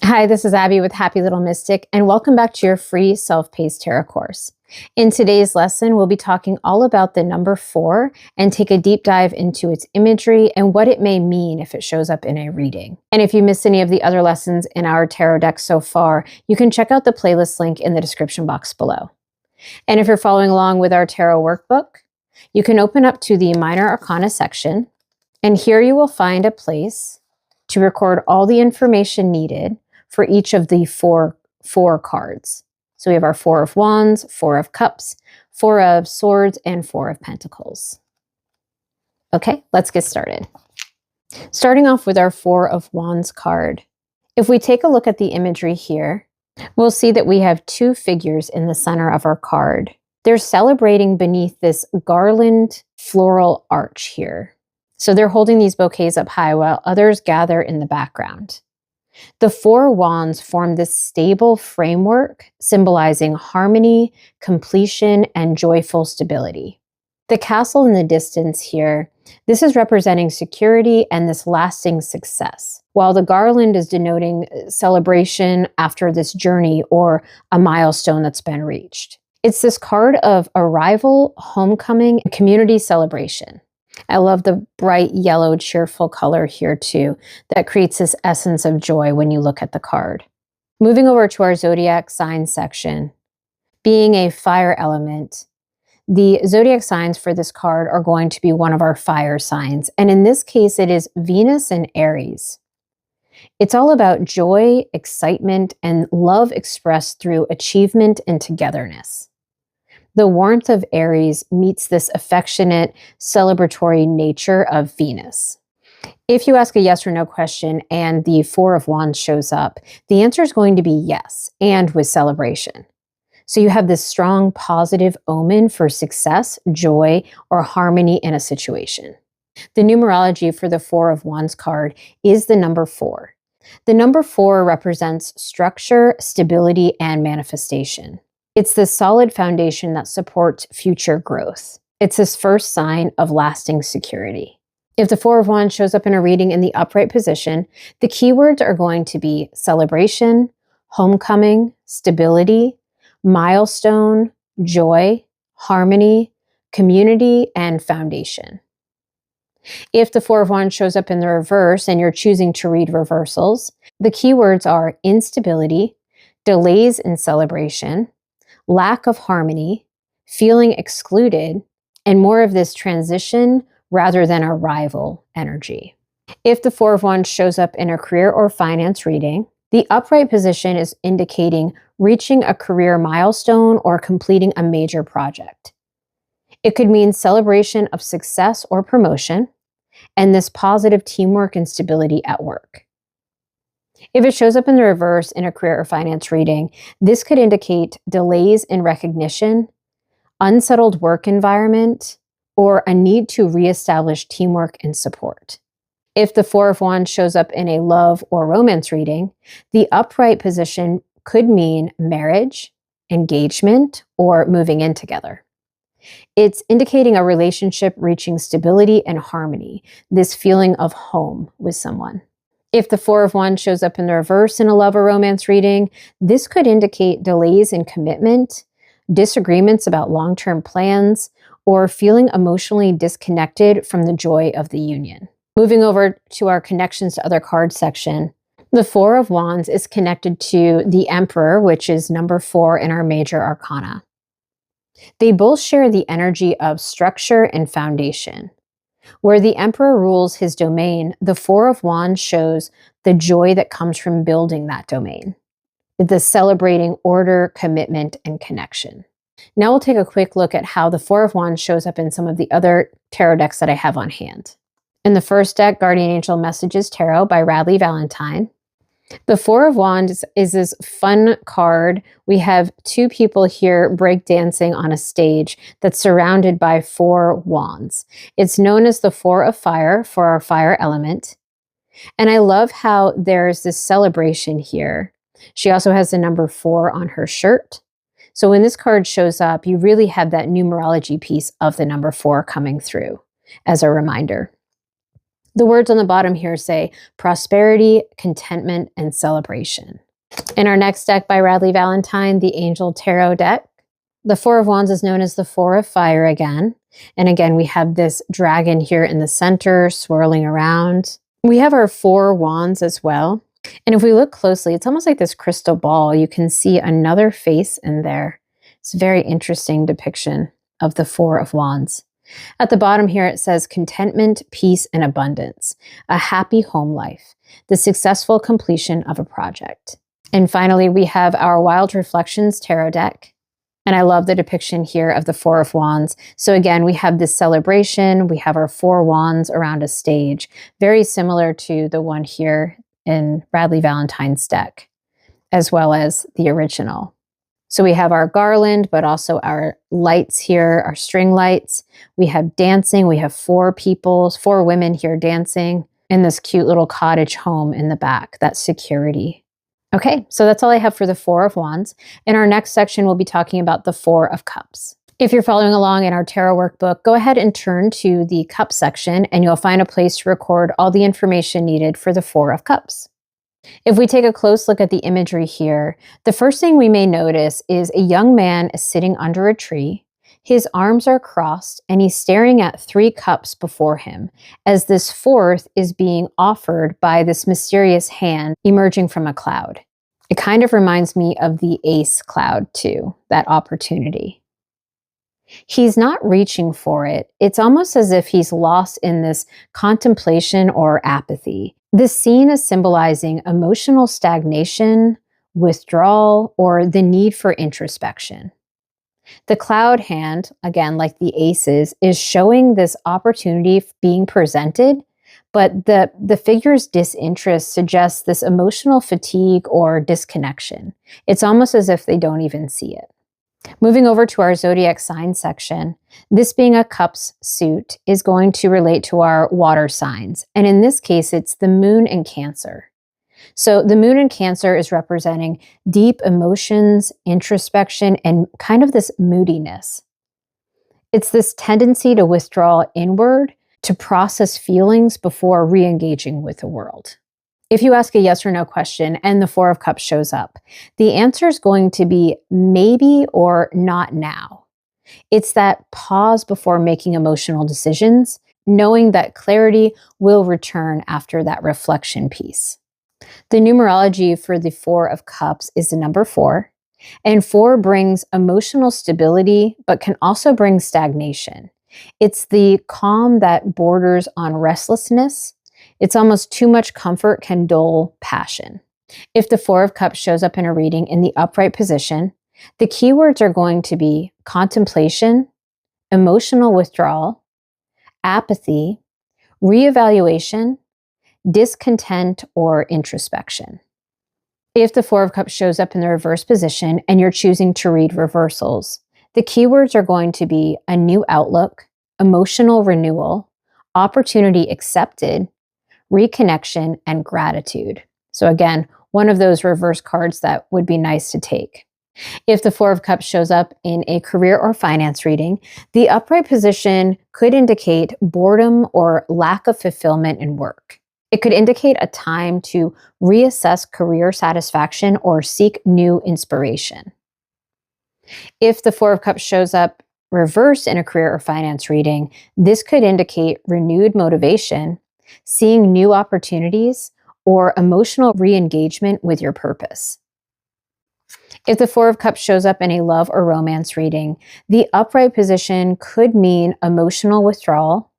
Hi, this is Abby with Happy Little Mystic, and welcome back to your free self-paced tarot course. In today's lesson, we'll be talking all about the number 4 and take a deep dive into its imagery and what it may mean if it shows up in a reading. And if you missed any of the other lessons in our tarot deck so far, you can check out the playlist link in the description box below. And if you're following along with our tarot workbook, you can open up to the Minor Arcana section, and here you will find a place to record all the information needed for each of the four cards. So we have our 4 of Wands, 4 of Cups, 4 of Swords, and 4 of Pentacles. Okay, let's get started. Starting off with our 4 of Wands card. If we take a look at the imagery here, we'll see that we have 2 figures in the center of our card. They're celebrating beneath this garland floral arch here. So they're holding these bouquets up high while others gather in the background. The 4 wands form this stable framework symbolizing harmony, completion, and joyful stability. The castle in the distance here, this is representing security and this lasting success, while the garland is denoting celebration after this journey or a milestone that's been reached. It's this card of arrival, homecoming, and community celebration. I love the bright yellow, cheerful color here too. That creates this essence of joy when you look at the card. Moving over to our zodiac sign section, being a fire element, the zodiac signs for this card are going to be one of our fire signs. And in this case, it is Venus and Aries. It's all about joy, excitement, and love expressed through achievement and togetherness. The warmth of Aries meets this affectionate, celebratory nature of Venus. If you ask a yes or no question and the 4 of Wands shows up, the answer is going to be yes, and with celebration. So you have this strong positive omen for success, joy, or harmony in a situation. The numerology for the 4 of Wands card is the number 4. The number 4 represents structure, stability, and manifestation. It's the solid foundation that supports future growth. It's this first sign of lasting security. If the 4 of Wands shows up in a reading in the upright position, the keywords are going to be celebration, homecoming, stability, milestone, joy, harmony, community, and foundation. If the 4 of Wands shows up in the reverse and you're choosing to read reversals, the keywords are instability, delays in celebration, lack of harmony, feeling excluded, and more of this transition rather than arrival energy. If the 4 of Wands shows up in a career or finance reading, the upright position is indicating reaching a career milestone or completing a major project. It could mean celebration of success or promotion, and this positive teamwork and stability at work. If it shows up in the reverse in a career or finance reading, this could indicate delays in recognition, unsettled work environment, or a need to reestablish teamwork and support. If the 4 of Wands shows up in a love or romance reading, the upright position could mean marriage, engagement, or moving in together. It's indicating a relationship reaching stability and harmony, this feeling of home with someone. If the 4 of Wands shows up in the reverse in a love or romance reading, this could indicate delays in commitment, disagreements about long-term plans, or feeling emotionally disconnected from the joy of the union. Moving over to our connections to other cards section, the 4 of Wands is connected to the Emperor, which is number 4 in our major arcana. They both share the energy of structure and foundation. Where the Emperor rules his domain, the 4 of Wands shows the joy that comes from building that domain, the celebrating order, commitment, and connection. Now we'll take a quick look at how the 4 of Wands shows up in some of the other tarot decks that I have on hand. In the first deck, Guardian Angel Messages Tarot by Radley Valentine. The 4 of Wands is this fun card. We have 2 people here breakdancing on a stage that's surrounded by 4 wands. It's known as the 4 of Fire for our fire element. And I love how there's this celebration here. She also has the number 4 on her shirt. So when this card shows up, you really have that numerology piece of the number 4 coming through as a reminder. The words on the bottom here say prosperity, contentment, and celebration. In our next deck by Radleigh Valentine, the Angel Tarot deck, the Four of Wands is known as the Four of Fire again. And again, we have this dragon here in the center swirling around. We have our Four Wands as well. And if we look closely, it's almost like this crystal ball. You can see another face in there. It's a very interesting depiction of the Four of Wands. At the bottom here, it says contentment, peace, and abundance, a happy home life, the successful completion of a project. And finally, we have our Wild Reflections Tarot deck. And I love the depiction here of the Four of Wands. So again, we have this celebration. We have our four wands around a stage, very similar to the one here in Radleigh Valentine's deck, as well as the original. So we have our garland, but also our lights here, our string lights. We have dancing. We have four women here dancing in this cute little cottage home in the back. That's security. Okay, so that's all I have for the Four of Wands. In our next section, we'll be talking about the Four of Cups. If you're following along in our tarot workbook, go ahead and turn to the Cup section and you'll find a place to record all the information needed for the Four of Cups. If we take a close look at the imagery here, the first thing we may notice is a young man is sitting under a tree. His arms are crossed and he's staring at three cups before him as this fourth is being offered by this mysterious hand emerging from a cloud. It kind of reminds me of the Ace cloud too, that opportunity. He's not reaching for it. It's almost as if he's lost in this contemplation or apathy. This scene is symbolizing emotional stagnation, withdrawal, or the need for introspection. The cloud hand, again, like the aces, is showing this opportunity being presented, but the figure's disinterest suggests this emotional fatigue or disconnection. It's almost as if they don't even see it. Moving over to our zodiac sign section, this being a cups suit is going to relate to our water signs. And in this case, it's the moon in Cancer. So the moon in Cancer is representing deep emotions, introspection, and kind of this moodiness. It's this tendency to withdraw inward, to process feelings before re-engaging with the world. If you ask a yes or no question and the Four of Cups shows up, the answer is going to be maybe or not now. It's that pause before making emotional decisions, knowing that clarity will return after that reflection piece. The numerology for the Four of Cups is the number 4, and 4 brings emotional stability, but can also bring stagnation. It's the calm that borders on restlessness. It's almost too much comfort can dull passion. If the Four of Cups shows up in a reading in the upright position, the keywords are going to be contemplation, emotional withdrawal, apathy, reevaluation, discontent, or introspection. If the Four of Cups shows up in the reverse position and you're choosing to read reversals, the keywords are going to be a new outlook, emotional renewal, opportunity accepted, reconnection, and gratitude. So again, one of those reverse cards that would be nice to take. If the Four of Cups shows up in a career or finance reading, the upright position could indicate boredom or lack of fulfillment in work. It could indicate a time to reassess career satisfaction or seek new inspiration. If the Four of Cups shows up reversed in a career or finance reading, this could indicate renewed motivation, seeing new opportunities, or emotional re-engagement with your purpose. If the Four of Cups shows up in a love or romance reading, the upright position could mean emotional withdrawal,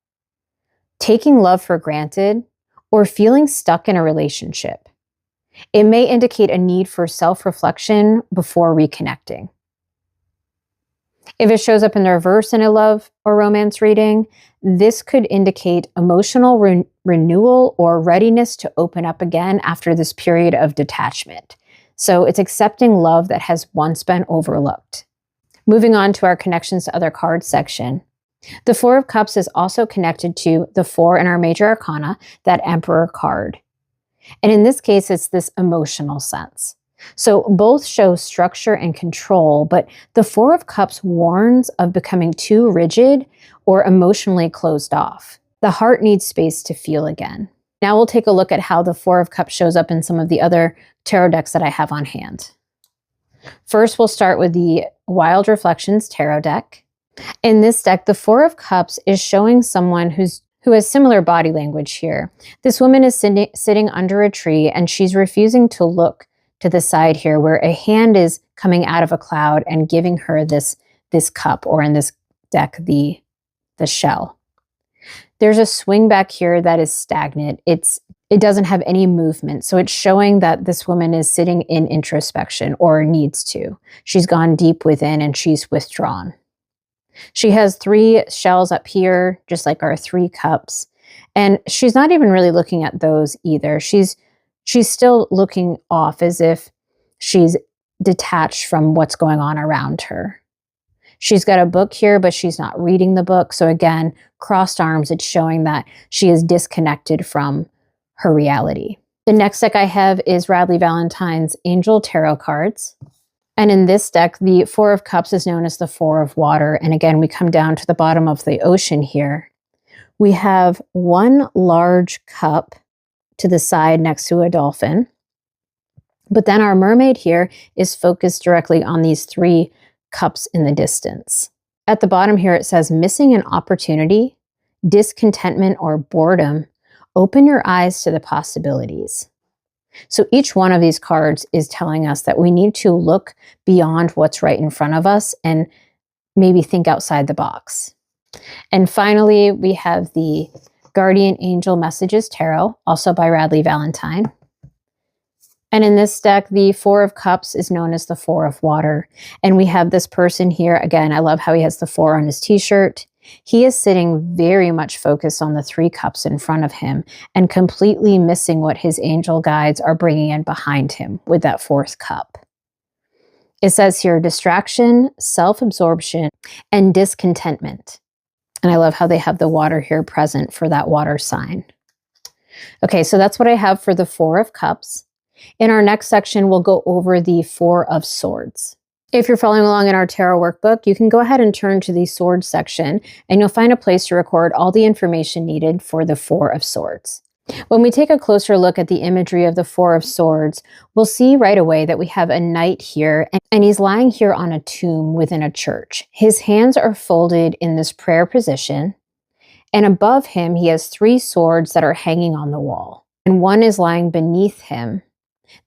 taking love for granted, or feeling stuck in a relationship. It may indicate a need for self-reflection before reconnecting. If it shows up in the reverse in a love or romance reading, this could indicate emotional renewal or readiness to open up again after this period of detachment. So it's accepting love that has once been overlooked. Moving on to our connections to other cards section. The Four of Cups is also connected to the 4 in our major arcana, that Emperor card. And in this case, it's this emotional sense. So both show structure and control, but the Four of Cups warns of becoming too rigid or emotionally closed off. The heart needs space to feel again. Now we'll take a look at how the Four of Cups shows up in some of the other tarot decks that I have on hand. First, we'll start with the Wild Reflections Tarot deck. In this deck, the Four of Cups is showing someone who has similar body language here. This woman is sitting under a tree and she's refusing to look to the side here, where a hand is coming out of a cloud and giving her this cup, or in this deck, the shell. There's a swing back here that is stagnant. It doesn't have any movement. So it's showing that this woman is sitting in introspection, or needs to. She's gone deep within and she's withdrawn. She has 3 shells up here, just like our 3 cups. And she's not even really looking at those either. She's still looking off, as if she's detached from what's going on around her. She's got a book here, but she's not reading the book. So again, crossed arms, it's showing that she is disconnected from her reality. The next deck I have is Radleigh Valentine's Angel Tarot cards. And in this deck, the Four of Cups is known as the Four of Water. And again, we come down to the bottom of the ocean here. We have 1 large cup to the side next to a dolphin. But then our mermaid here is focused directly on these 3 cups in the distance. At the bottom here, it says missing an opportunity, discontentment, or boredom. Open your eyes to the possibilities. So each one of these cards is telling us that we need to look beyond what's right in front of us and maybe think outside the box. And finally, we have the Guardian Angel Messages Tarot, also by Radleigh Valentine. And in this deck, the Four of Cups is known as the Four of Water. And we have this person here. Again, I love how he has the 4 on his t-shirt. He is sitting very much focused on the 3 cups in front of him and completely missing what his angel guides are bringing in behind him with that 4th cup. It says here, distraction, self-absorption, and discontentment. And I love how they have the water here present for that water sign. Okay, so that's what I have for the Four of Cups. In our next section, we'll go over the Four of Swords. If you're following along in our tarot workbook, you can go ahead and turn to the Swords section, and you'll find a place to record all the information needed for the Four of Swords. When we take a closer look at the imagery of the Four of Swords, we'll see right away that we have a knight here, and he's lying here on a tomb within a church. His hands are folded in this prayer position, and above him, he has 3 swords that are hanging on the wall, and 1 is lying beneath him.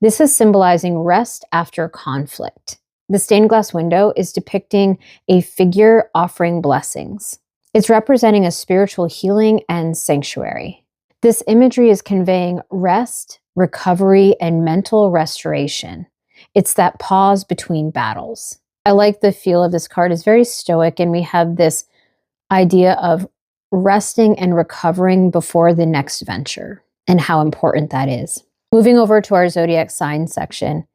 This is symbolizing rest after conflict. The stained glass window is depicting a figure offering blessings. It's representing a spiritual healing and sanctuary. This imagery is conveying rest, recovery, and mental restoration. It's that pause between battles. I like the feel of this card. It's very stoic, and we have this idea of resting and recovering before the next venture, and how important that is. Moving over to our zodiac sign section,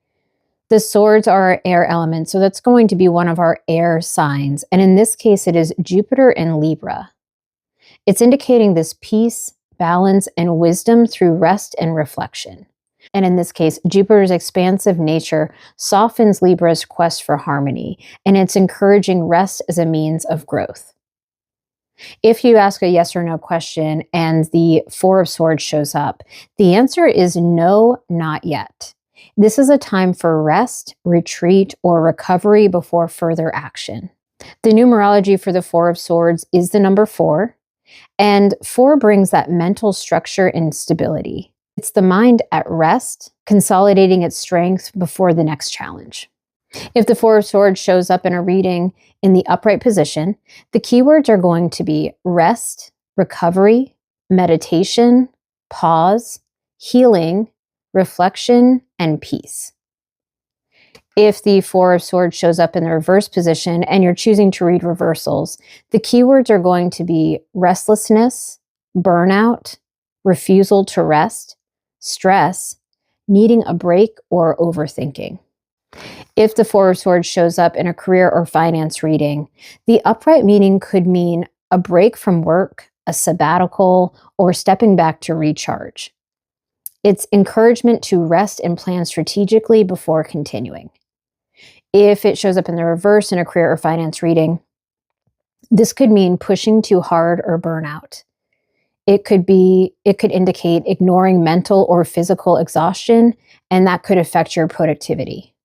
the swords are our air element, so that's going to be one of our air signs. And in this case, it is Jupiter and Libra. It's indicating this peace, balance, and wisdom through rest and reflection. And in this case, Jupiter's expansive nature softens Libra's quest for harmony, and it's encouraging rest as a means of growth. If you ask a yes or no question and the Four of Swords shows up, the answer is no, not yet. This is a time for rest, retreat, or recovery before further action. The numerology for the Four of Swords is the number 4, and 4 brings that mental structure and stability. It's the mind at rest, consolidating its strength before the next challenge. If the Four of Swords shows up in a reading in the upright position, the keywords are going to be rest, recovery, meditation, pause, healing, reflection, and peace. If the Four of Swords shows up in the reverse position and you're choosing to read reversals, the keywords are going to be restlessness, burnout, refusal to rest, stress, needing a break, or overthinking. If the Four of Swords shows up in a career or finance reading, the upright meaning could mean a break from work, a sabbatical, or stepping back to recharge. It's encouragement to rest and plan strategically before continuing. If it shows up in the reverse in a career or finance reading, this could mean pushing too hard or burnout. It could indicate ignoring mental or physical exhaustion, and that could affect your productivity.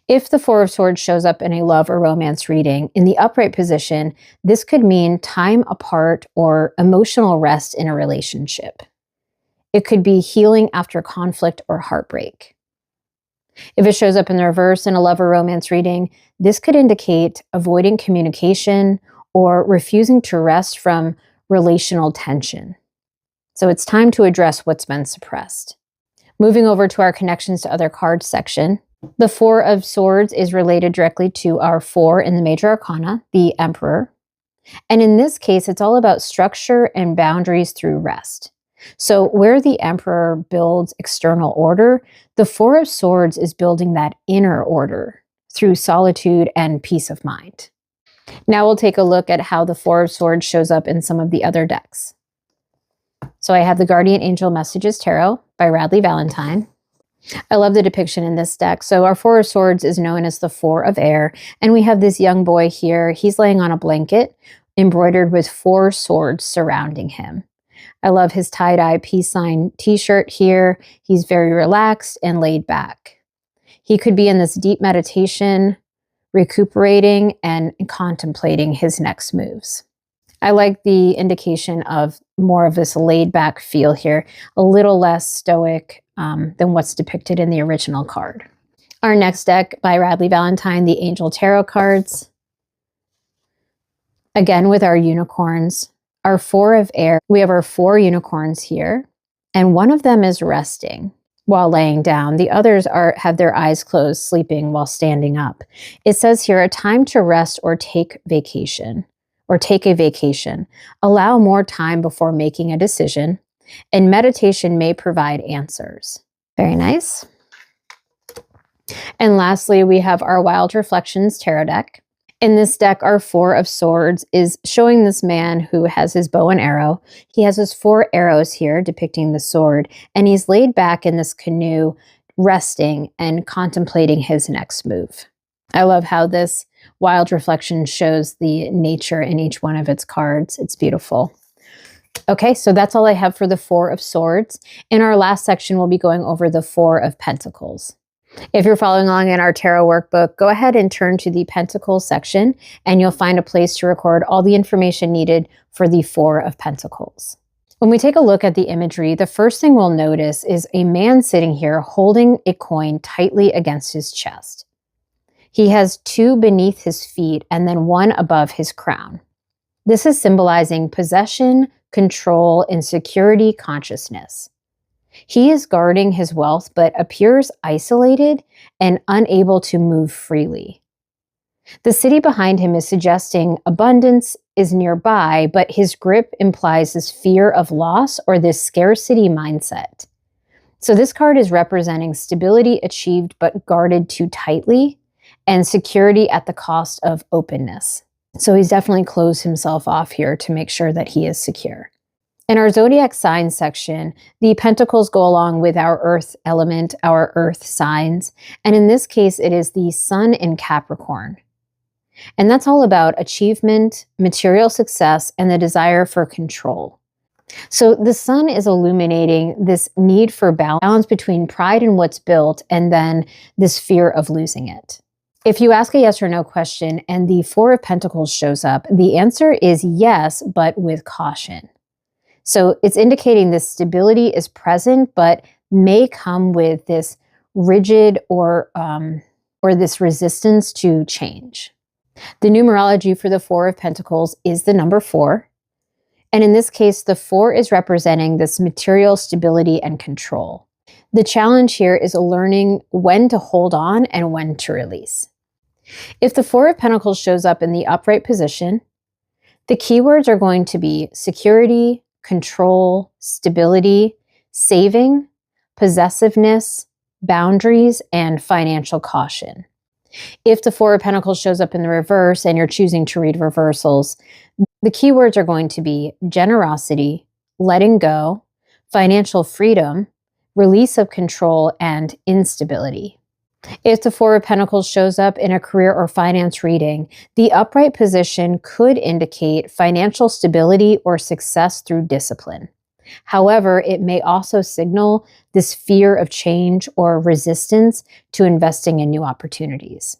If the Four of Swords shows up in a love or romance reading in the upright position, this could mean time apart or emotional rest in a relationship. It could be healing after conflict or heartbreak. If it shows up in the reverse in a love or romance reading, this could indicate avoiding communication or refusing to rest from relational tension. So it's time to address what's been suppressed. Moving over to our connections to other cards section, the Four of Swords is related directly to our 4 in the major arcana, the Emperor. And in this case, it's all about structure and boundaries through rest. So where the Emperor builds external order, the Four of Swords is building that inner order through solitude and peace of mind. Now we'll take a look at how the Four of Swords shows up in some of the other decks. So I have the Guardian Angel Messages Tarot by Radleigh Valentine. I love the depiction in this deck. So our Four of Swords is known as the Four of Air, and we have this young boy here. He's laying on a blanket embroidered with 4 swords surrounding him. I love his tie-dye peace sign t-shirt here. He's very relaxed and laid back. He could be in this deep meditation, recuperating and contemplating his next moves. I like the indication of more of this laid back feel here, a little less stoic than what's depicted in the original card. Our next deck by Radleigh Valentine, the Angel Tarot cards. Again, with our unicorns, our 4 of Air, we have our 4 unicorns here, and one of them is resting while laying down. The others have their eyes closed, sleeping while standing up. It says here, a time to rest or take vacation. Or take a vacation. Allow more time before making a decision, and meditation may provide answers. Very nice. And lastly, we have our Wild Reflections Tarot deck. In this deck, our 4 of Swords is showing this man who has his bow and arrow. He has his 4 arrows here depicting the sword, and he's laid back in this canoe, resting and contemplating his next move. I love how this Wild Reflection shows the nature in each one of its cards. It's beautiful. Okay, so that's all I have for the 4 of Swords. In our last section, we'll be going over the 4 of Pentacles. If you're following along in our tarot workbook, go ahead and turn to the Pentacles section, and you'll find a place to record all the information needed for the 4 of Pentacles. When we take a look at the imagery, the first thing we'll notice is a man sitting here holding a coin tightly against his chest. He has 2 beneath his feet and then 1 above his crown. This is symbolizing possession, control, and security consciousness. He is guarding his wealth but appears isolated and unable to move freely. The city behind him is suggesting abundance is nearby, but his grip implies this fear of loss or this scarcity mindset. So this card is representing stability achieved but guarded too tightly, and security at the cost of openness. So he's definitely closed himself off here to make sure that he is secure. In our Zodiac signs section, the Pentacles go along with our Earth element, our Earth signs. And in this case, it is the Sun in Capricorn. And that's all about achievement, material success, and the desire for control. So the Sun is illuminating this need for balance between pride in what's built and then this fear of losing it. If you ask a yes or no question and the 4 of Pentacles shows up, the answer is yes, but with caution. So it's indicating this stability is present, but may come with this rigid or this resistance to change. The numerology for the 4 of Pentacles is the number 4. And in this case, the 4 is representing this material stability and control. The challenge here is learning when to hold on and when to release. If the 4 of Pentacles shows up in the upright position, the keywords are going to be security, control, stability, saving, possessiveness, boundaries, and financial caution. If the 4 of Pentacles shows up in the reverse and you're choosing to read reversals, the keywords are going to be generosity, letting go, financial freedom, release of control, and instability. If the Four of Pentacles shows up in a career or finance reading, the upright position could indicate financial stability or success through discipline. However, it may also signal this fear of change or resistance to investing in new opportunities.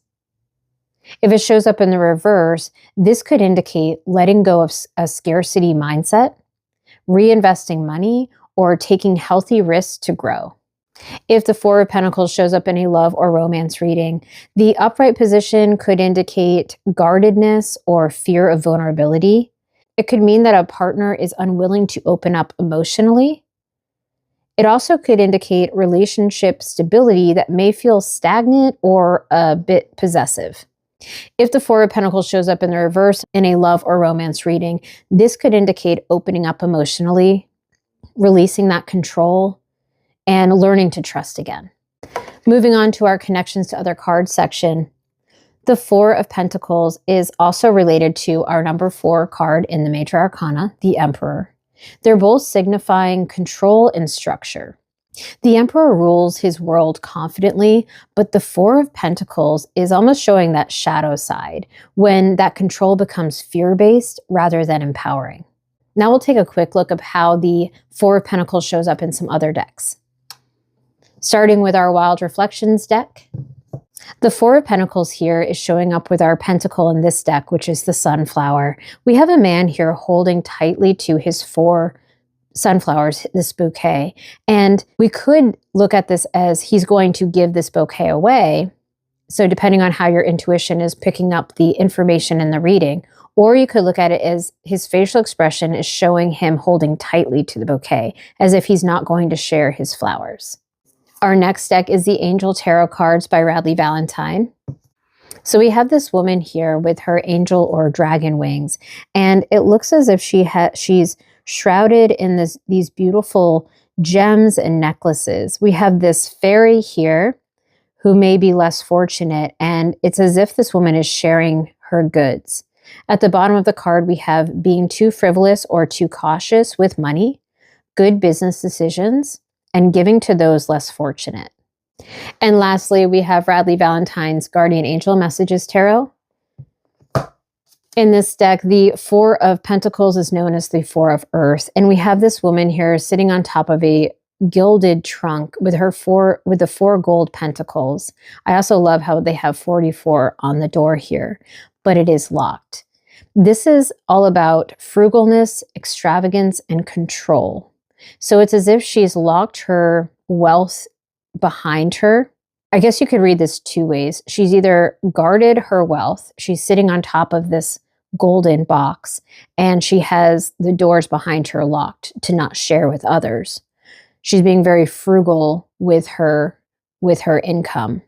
If it shows up in the reverse, this could indicate letting go of a scarcity mindset, reinvesting money, or taking healthy risks to grow. If the Four of Pentacles shows up in a love or romance reading, the upright position could indicate guardedness or fear of vulnerability. It could mean that a partner is unwilling to open up emotionally. It also could indicate relationship stability that may feel stagnant or a bit possessive. If the Four of Pentacles shows up in the reverse in a love or romance reading, this could indicate opening up emotionally, releasing that control, and learning to trust again. Moving on to our connections to other cards section, the Four of Pentacles is also related to our number 4 card in the Major Arcana, the Emperor. They're both signifying control and structure. The Emperor rules his world confidently, but the Four of Pentacles is almost showing that shadow side, when that control becomes fear-based rather than empowering. Now we'll take a quick look at how the Four of Pentacles shows up in some other decks. Starting with our Wild Reflections deck, the Four of Pentacles here is showing up with our pentacle in this deck, which is the sunflower. We have a man here holding tightly to his 4 sunflowers, this bouquet. And we could look at this as he's going to give this bouquet away. So depending on how your intuition is picking up the information in the reading, or you could look at it as his facial expression is showing him holding tightly to the bouquet, as if he's not going to share his flowers. Our next deck is the Angel Tarot cards by Radleigh Valentine. So we have this woman here with her angel or dragon wings, and it looks as if she's shrouded in these beautiful gems and necklaces. We have this fairy here who may be less fortunate, and it's as if this woman is sharing her goods. At the bottom of the card, we have being too frivolous or too cautious with money, good business decisions, and giving to those less fortunate. And lastly, we have Radleigh Valentine's Guardian Angel Messages Tarot. In this deck, the Four of Pentacles is known as the Four of Earth, and we have this woman here sitting on top of a gilded trunk with the 4 gold pentacles. I also love how they have 44 on the door here, but it is locked. This is all about frugalness, extravagance, and control. So it's as if she's locked her wealth behind her. I guess you could read this 2 ways. She's either guarded her wealth, she's sitting on top of this golden box, and she has the doors behind her locked to not share with others. She's being very frugal with her income.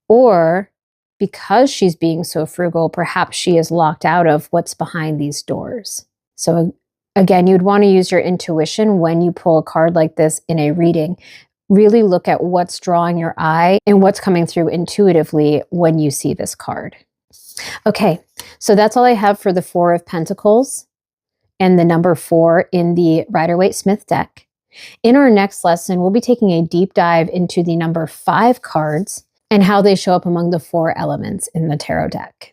Or because she's being so frugal, perhaps she is locked out of what's behind these doors. So again, you'd want to use your intuition when you pull a card like this in a reading. Really look at what's drawing your eye and what's coming through intuitively when you see this card. Okay, so that's all I have for the Four of Pentacles and the number 4 in the Rider-Waite-Smith deck. In our next lesson, we'll be taking a deep dive into the number 5 cards and how they show up among the 4 elements in the tarot deck.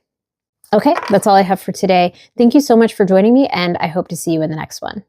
Okay, that's all I have for today. Thank you so much for joining me, and I hope to see you in the next one.